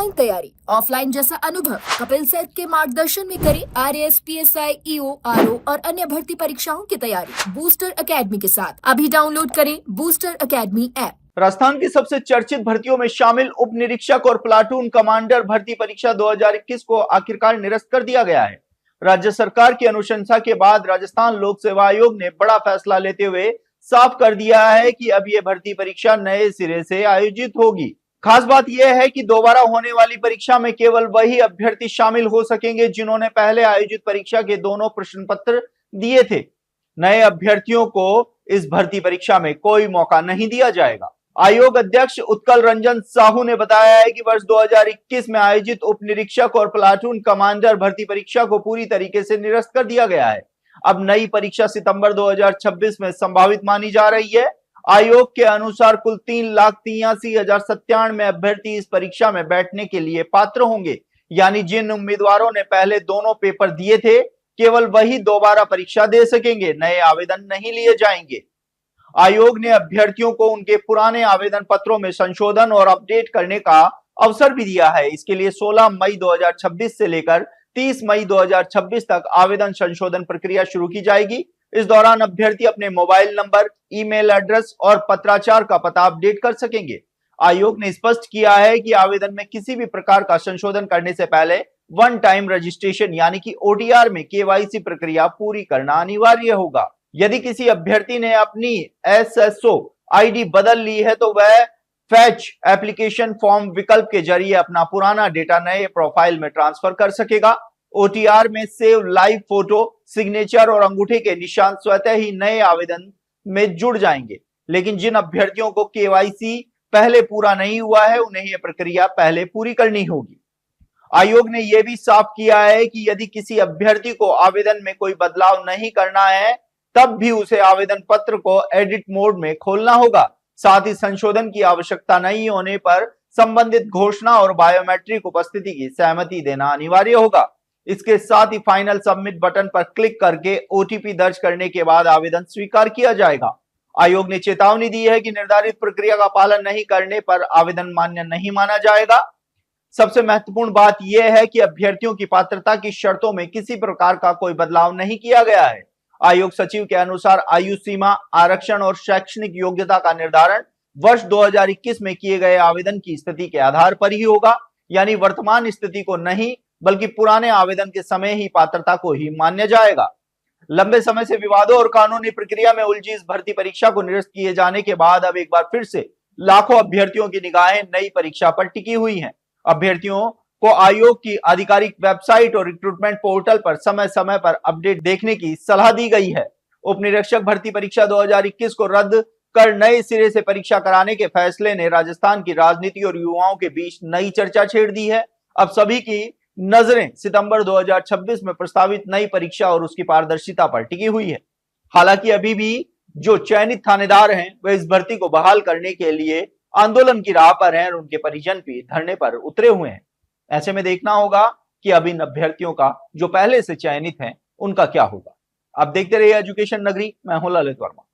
Online तैयारी, offline जैसा अनुभव कपिल सेठ के मार्गदर्शन में करें आरएएस, पीएसआई, ईओ, आरओ और अन्य भर्ती परीक्षाओं की तैयारी बूस्टर एकेडमी के साथ। अभी डाउनलोड करें बूस्टर एकेडमी ऐप। राजस्थान की सबसे चर्चित भर्तियों में शामिल उप निरीक्षक और प्लाटून कमांडर भर्ती परीक्षा 2021 को आखिरकार निरस्त कर दिया गया है। राज्य सरकार की अनुशंसा के बाद राजस्थान लोक सेवा आयोग ने बड़ा फैसला लेते हुए साफ कर दिया है कि अब यह भर्ती परीक्षा नए सिरे से आयोजित होगी। खास बात यह है कि दोबारा होने वाली परीक्षा में केवल वही अभ्यर्थी शामिल हो सकेंगे जिन्होंने पहले आयोजित परीक्षा के दोनों प्रश्न पत्र दिए थे। नए अभ्यर्थियों को इस भर्ती परीक्षा में कोई मौका नहीं दिया जाएगा। आयोग अध्यक्ष उत्कल रंजन साहू ने बताया है कि वर्ष 2021 में आयोजित उप निरीक्षक और प्लाटून कमांडर भर्ती परीक्षा को पूरी तरीके से निरस्त कर दिया गया है। अब नई परीक्षा सितंबर 2026 में संभावित मानी जा रही है। आयोग के अनुसार कुल 3,83,097 अभ्यर्थी इस परीक्षा में बैठने के लिए पात्र होंगे, यानी जिन उम्मीदवारों ने पहले दोनों पेपर दिए थे केवल वही दोबारा परीक्षा दे सकेंगे, नए आवेदन नहीं लिए जाएंगे। आयोग ने अभ्यर्थियों को उनके पुराने आवेदन पत्रों में संशोधन और अपडेट करने का अवसर भी दिया है। इसके लिए 16 मई 2026 से लेकर 30 मई 2026 तक आवेदन संशोधन प्रक्रिया शुरू की जाएगी। इस दौरान अभ्यर्थी अपने मोबाइल नंबर, ईमेल एड्रेस और पत्राचार का पता अपडेट कर सकेंगे। आयोग ने स्पष्ट किया है कि आवेदन में किसी भी प्रकार का संशोधन करने से पहले वन टाइम रजिस्ट्रेशन यानी कि ओटीआर में केवाईसी प्रक्रिया पूरी करना अनिवार्य होगा। यदि किसी अभ्यर्थी ने अपनी एसएसओ आईडी बदल ली है तो वह फैच एप्लीकेशन फॉर्म विकल्प के जरिए अपना पुराना डेटा नए प्रोफाइल में ट्रांसफर कर सकेगा। ओटीआर में सेव लाइव फोटो, सिग्नेचर और अंगूठे के निशान स्वतः ही नए आवेदन में जुड़ जाएंगे। लेकिन जिन अभ्यर्थियों को केवाईसी पहले पूरा नहीं हुआ है उन्हें यह प्रक्रिया पहले पूरी करनी होगी। आयोग ने यह भी साफ किया है कि यदि किसी अभ्यर्थी को आवेदन में कोई बदलाव नहीं करना है तब भी उसे आवेदन पत्र को एडिट मोड में खोलना होगा। साथ ही संशोधन की आवश्यकता नहीं होने पर संबंधित घोषणा और बायोमेट्रिक उपस्थिति की सहमति देना अनिवार्य होगा। इसके साथ ही फाइनल सबमिट बटन पर क्लिक करके ओटीपी दर्ज करने के बाद आवेदन स्वीकार किया जाएगा। आयोग ने चेतावनी दी है कि निर्धारित प्रक्रिया का पालन नहीं करने पर आवेदन मान्य नहीं माना जाएगा। सबसे महत्वपूर्ण बात यह है कि अभ्यर्थियों की पात्रता की शर्तों में किसी प्रकार का कोई बदलाव नहीं किया गया है। आयोग सचिव के अनुसार आयु सीमा, आरक्षण और शैक्षणिक योग्यता का निर्धारण वर्ष 2021 में किए गए आवेदन की स्थिति के आधार पर ही होगा, यानी वर्तमान स्थिति को नहीं बल्कि पुराने आवेदन के समय ही पात्रता को ही मान्य जाएगा। लंबे समय से विवादों और कानूनी प्रक्रिया में उलझी इस भर्ती परीक्षा को निरस्त किए जाने के बाद अब एक बार फिर से लाखों अभ्यर्थियों की निगाहें नई परीक्षा पर टिकी हुई हैं। अभ्यर्थियों को आयोग की आधिकारिक वेबसाइट और रिक्रूटमेंट पोर्टल पर समय समय पर अपडेट देखने की सलाह दी गई है। उप निरीक्षक भर्ती परीक्षा 2021 को रद्द कर नए सिरे से परीक्षा कराने के फैसले ने राजस्थान की राजनीति और युवाओं के बीच नई चर्चा छेड़ दी है। अब सभी की नजरें सितंबर 2026 में प्रस्तावित नई परीक्षा और उसकी पारदर्शिता पर टिकी हुई है। हालांकि अभी भी जो चयनित थानेदार हैं वे इस भर्ती को बहाल करने के लिए आंदोलन की राह पर हैं और उनके परिजन भी धरने पर उतरे हुए हैं। ऐसे में देखना होगा कि अब इन अभ्यर्थियों का जो पहले से चयनित हैं उनका क्या होगा। अब देखते रहिए एजुकेशन नगरी। मैं हूं ललित वर्मा।